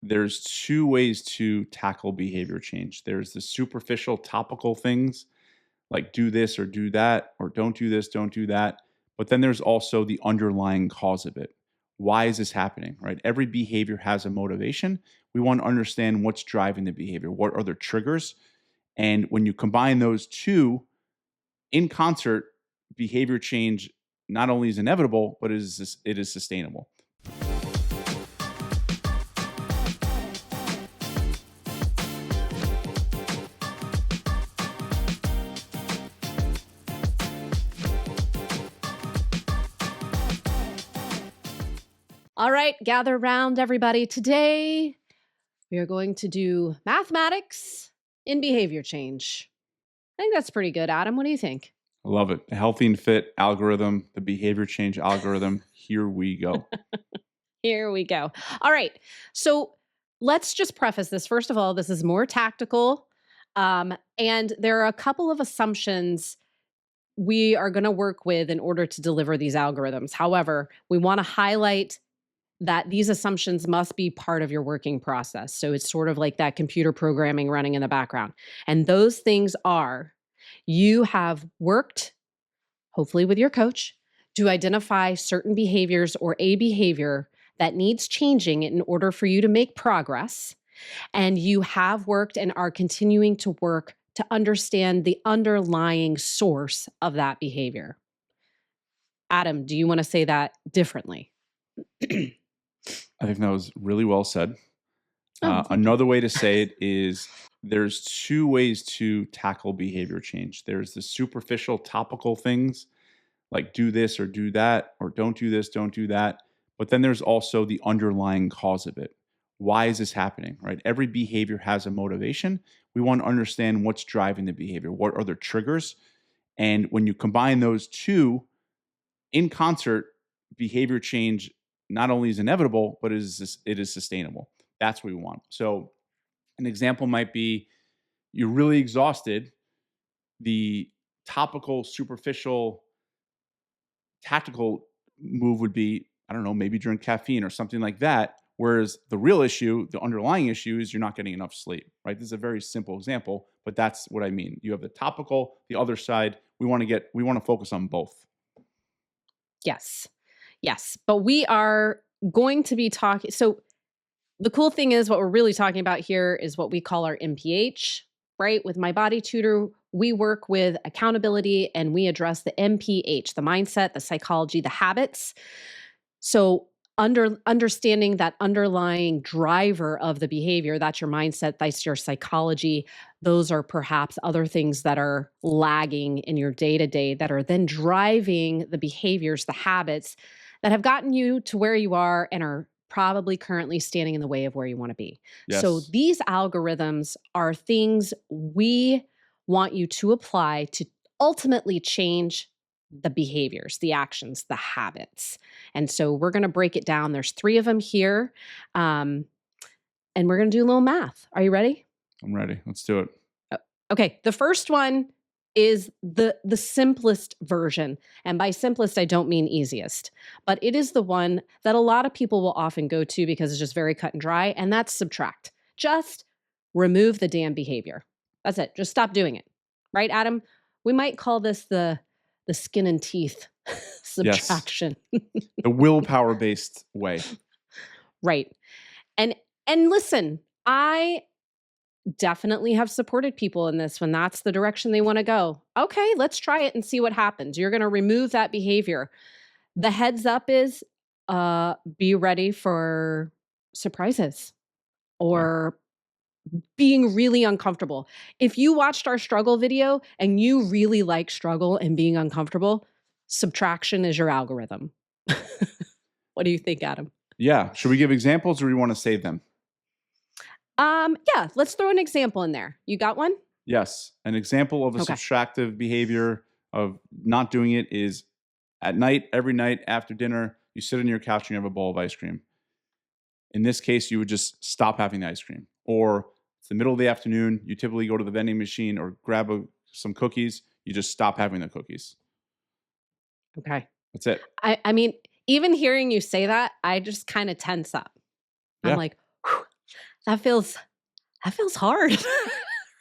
there's two ways to tackle behavior change. There's the superficial topical things like do this or do that, or don't do this, don't do that. But then there's also the underlying cause of it. Why is this happening, right? Every behavior has a motivation. We want to understand what's driving the behavior. What are the triggers? And when you combine those two in concert, behavior change not only is inevitable, but it is sustainable. All right, gather round, everybody. Today, we are going to do mathematics in behavior change. I think that's pretty good, Adam. What do you think? I love it. A healthy and fit algorithm, the behavior change algorithm. Here we go. Here we go. All right. So let's just preface this. First of all, this is more tactical. And there are a couple of assumptions we are going to work with in order to deliver these algorithms. However, we want to highlight that these assumptions must be part of your working process. So it's sort of like that computer programming running in the background. And those things are, you have worked, hopefully with your coach, to identify certain behaviors or a behavior that needs changing in order for you to make progress. And you have worked and are continuing to work to understand the underlying source of that behavior. Adam, do you want to say that differently? I think that was really well said. Thank Another way to say it is there's two ways to tackle behavior change. There's the superficial topical things like do this or do that, or don't do this, don't do that. But then there's also the underlying cause of it. Why is this happening, right? Every behavior has a motivation. We want to understand what's driving the behavior. What are the triggers? And when you combine those two in concert, behavior change not only is inevitable, but it is sustainable. That's what we want. So an example might be you're really exhausted. The topical, superficial, tactical move would be, I don't know, maybe drink caffeine or something like that. Whereas the real issue, the underlying issue is you're not getting enough sleep, right? This is a very simple example, but that's what I mean. You have the topical, the other side. We want to focus on both. Yes. Yes. But we are going to be talking. So the cool thing is what we're really talking about here is what we call our MPH, right? With My Body Tutor, we work with accountability and we address the MPH, the mindset, the psychology, the habits. So understanding that underlying driver of the behavior, that's your mindset, that's your psychology. Those are perhaps other things that are lagging in your day-to-day that are then driving the behaviors, the habits that have gotten you to where you are and are probably currently standing in the way of where you want to be. Yes. So these algorithms are things we want you to apply to ultimately change the behaviors, the actions, the habits. And so we're going to break it down. There's 3 of them here. And we're going to do a little math. Are you ready? I'm ready. Let's do it. Okay. The first one is the simplest version. And by simplest, I don't mean easiest, but it is the one that a lot of people will often go to because it's just very cut and dry. And that's subtract. Just remove the damn behavior. That's it. Just stop doing it. Right, Adam? We might call this the skin and teeth subtraction. The willpower based way. Right. And listen, I definitely have supported people in this when that's the direction they want to go. Okay, let's try it and see what happens. You're going to remove that behavior. The heads up is be ready for surprises or being really uncomfortable. If you watched our struggle video and you really like struggle and being uncomfortable, subtraction is your algorithm. What do you think, Adam? Yeah. Should we give examples or do we want to save them? Yeah, let's throw an example in there. You got one? Yes. An example of a subtractive behavior of not doing it is at night, every night after dinner, you sit on your couch and you have a bowl of ice cream. In this case, you would just stop having the ice cream. Or it's the middle of the afternoon, you typically go to the vending machine or grab some cookies, you just stop having the cookies. Okay. That's it. I mean, even hearing you say that, I just kind of tense up. Yeah. I'm like, whew. That feels that feels hard,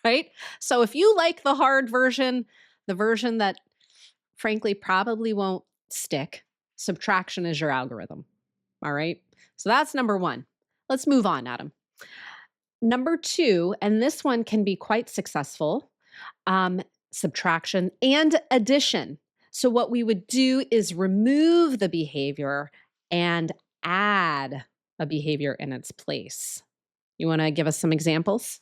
right? So if you like the hard version, the version that frankly probably won't stick, subtraction is your algorithm. All right. So that's number one. Let's move on, Adam. Number two, and this one can be quite successful, um, subtraction and addition. So, what we would do is remove the behavior and add a behavior in its place. You want to give us some examples?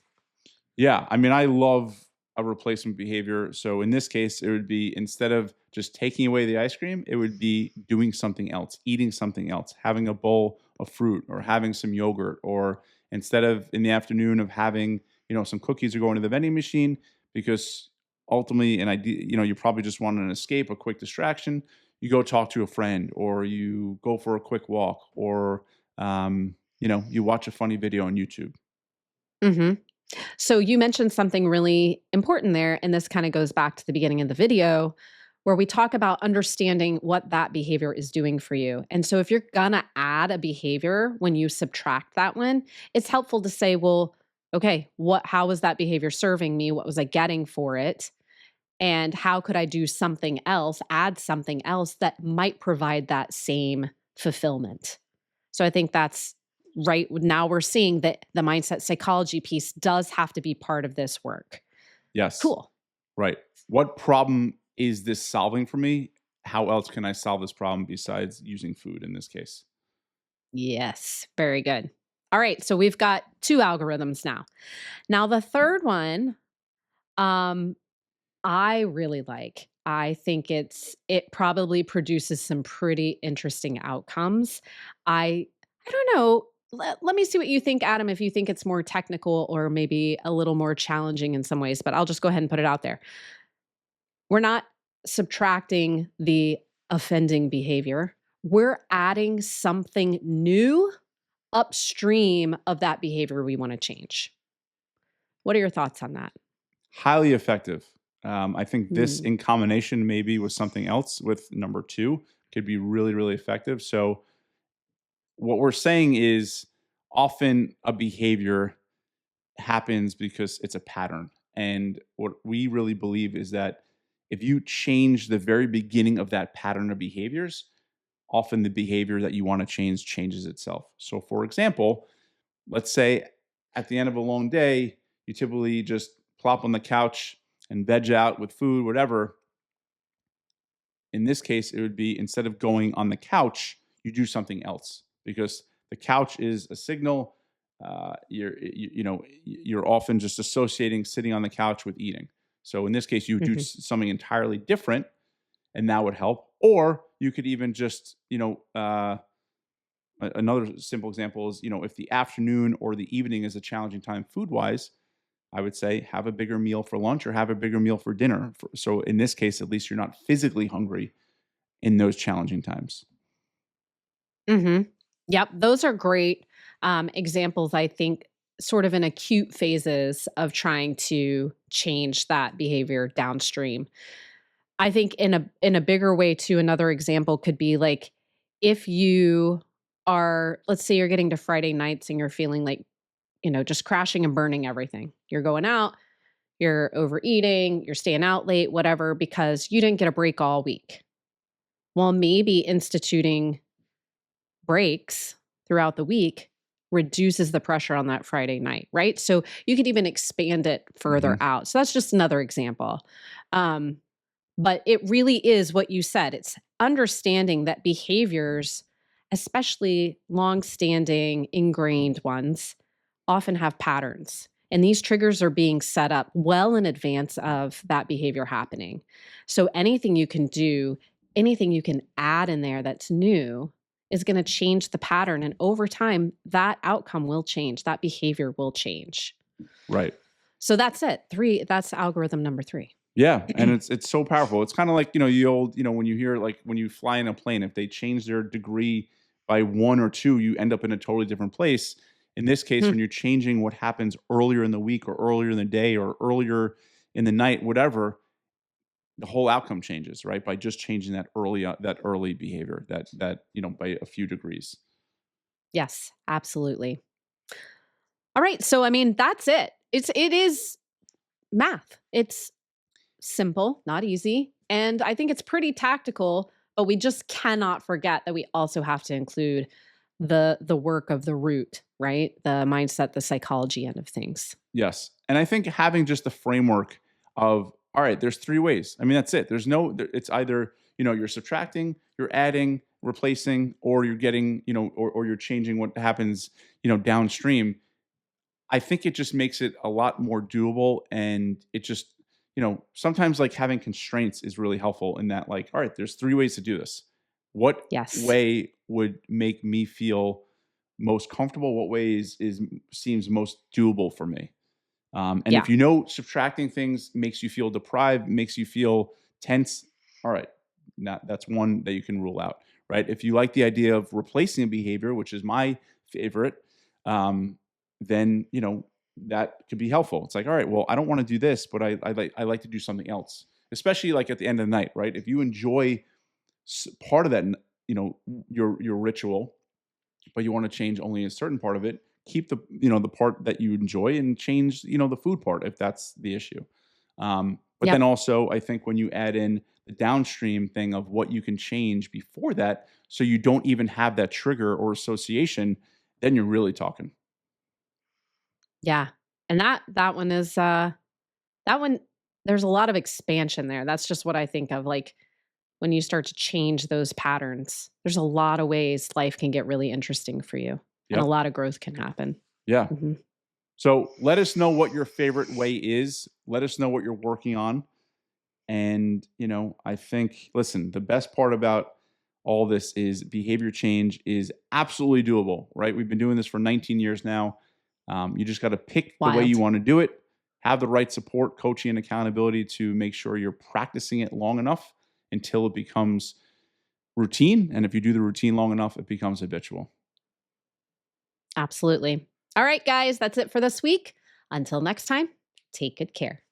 Yeah, I mean, I love a replacement behavior. So in this case, it would be instead of just taking away the ice cream, it would be doing something else, eating something else, having a bowl of fruit or having some yogurt, or instead of in the afternoon of having, some cookies or going to the vending machine, because ultimately an idea, you probably just want an escape, a quick distraction. You go talk to a friend, or you go for a quick walk, or you watch a funny video on YouTube. Hmm. So you mentioned something really important there, and this kind of goes back to the beginning of the video where we talk about understanding what that behavior is doing for you. And so if you're gonna add a behavior when you subtract that one, it's helpful to say, well, okay, how was that behavior serving me? What was I getting for it? And how could I do something else, add something else that might provide that same fulfillment? So I think that's right. Now we're seeing that the mindset psychology piece does have to be part of this work. Yes. Cool. Right. What problem is this solving for me? How else can I solve this problem besides using food in this case? Yes. Very good. All right. So we've got two algorithms now. Now, the third one, um, I really like. I think it probably produces some pretty interesting outcomes. I don't know. Let me see what you think, Adam, if you think it's more technical or maybe a little more challenging in some ways, but I'll just go ahead and put it out there. We're not subtracting the offending behavior. We're adding something new upstream of that behavior we want to change. What are your thoughts on that? Highly effective. I think this Hmm. in combination maybe with something else with number two could be really, really effective. So what we're saying is often a behavior happens because it's a pattern. And what we really believe is that if you change the very beginning of that pattern of behaviors, often the behavior that you want to change changes itself. So, for example, let's say at the end of a long day, you typically just plop on the couch and veg out with food, whatever. In this case, it would be instead of going on the couch, you do something else because the couch is a signal. You're often just associating sitting on the couch with eating. So in this case, you do Hmm. something entirely different, and that would help. Or you could even just another simple example is if the afternoon or the evening is a challenging time food wise, I would say have a bigger meal for lunch or have a bigger meal for dinner. So in this case, at least you're not physically hungry in those challenging times. Hmm. Yep, those are great examples. I think sort of in acute phases of trying to change that behavior downstream. I think in a bigger way too, another example could be like if you are, let's say you're getting to Friday nights and you're feeling like, just crashing and burning everything. You're going out, you're overeating, you're staying out late, whatever, because you didn't get a break all week. Well, maybe instituting breaks throughout the week reduces the pressure on that Friday night, right? So you could even expand it further Mhm. out. So that's just another example. Um, but it really is what you said. It's understanding that behaviors, especially long-standing, ingrained ones, often have patterns. And these triggers are being set up well in advance of that behavior happening. So anything you can do, anything you can add in there that's new is going to change the pattern. And over time, that outcome will change, that behavior will change. Right. So that's it. That's algorithm number three. Yeah, and it's so powerful. It's kinda like, the old when you hear, like, when you fly in a plane, if they change their degree by 1 or 2, you end up in a totally different place. In this case, when you're changing what happens earlier in the week or earlier in the day or earlier in the night, whatever, the whole outcome changes, right? By just changing that early behavior, by a few degrees. Yes, absolutely. All right. So, I mean, that's it. It is math. It's simple, not easy. And I think it's pretty tactical, but we just cannot forget that we also have to include the work of the root, right? The mindset, the psychology end of things. Yes. And I think having just the framework of, all right, there's three ways. I mean, that's it. It's either, you're subtracting, you're adding, replacing, or you're getting, or you're changing what happens, downstream. I think it just makes it a lot more doable. And it just, sometimes like having constraints is really helpful in that, like, all right, there's three ways to do this. What Yes. way would make me feel most comfortable? What ways seems most doable for me? And Yeah. if subtracting things makes you feel deprived, makes you feel tense, all right, that's one that you can rule out, right? If you like the idea of replacing a behavior, which is my favorite, um, then that could be helpful. It's like, all right, well, I don't want to do this, but I like to do something else, especially like at the end of the night, right? If you enjoy part of that, your ritual, but you want to change only a certain part of it, keep the part that you enjoy and change the food part if that's the issue. But then Yep. also I think when you add in the downstream thing of what you can change before that, so you don't even have that trigger or association, then you're really talking. Yeah. And that one is that one there's a lot of expansion there. That's just what I think of, like, when you start to change those patterns. There's a lot of ways life can get really interesting for you and a Yep. lot of growth can happen. Yeah. Mhm. So let us know what your favorite way is. Let us know what you're working on. And, I think, listen, the best part about all this is behavior change is absolutely doable, right? We've been doing this for 19 years now. You just got to pick the way you Wild. want to do it, have the right support, coaching, and accountability to make sure you're practicing it long enough until it becomes routine. And if you do the routine long enough, it becomes habitual. Absolutely. All right, guys, that's it for this week. Until next time, take good care.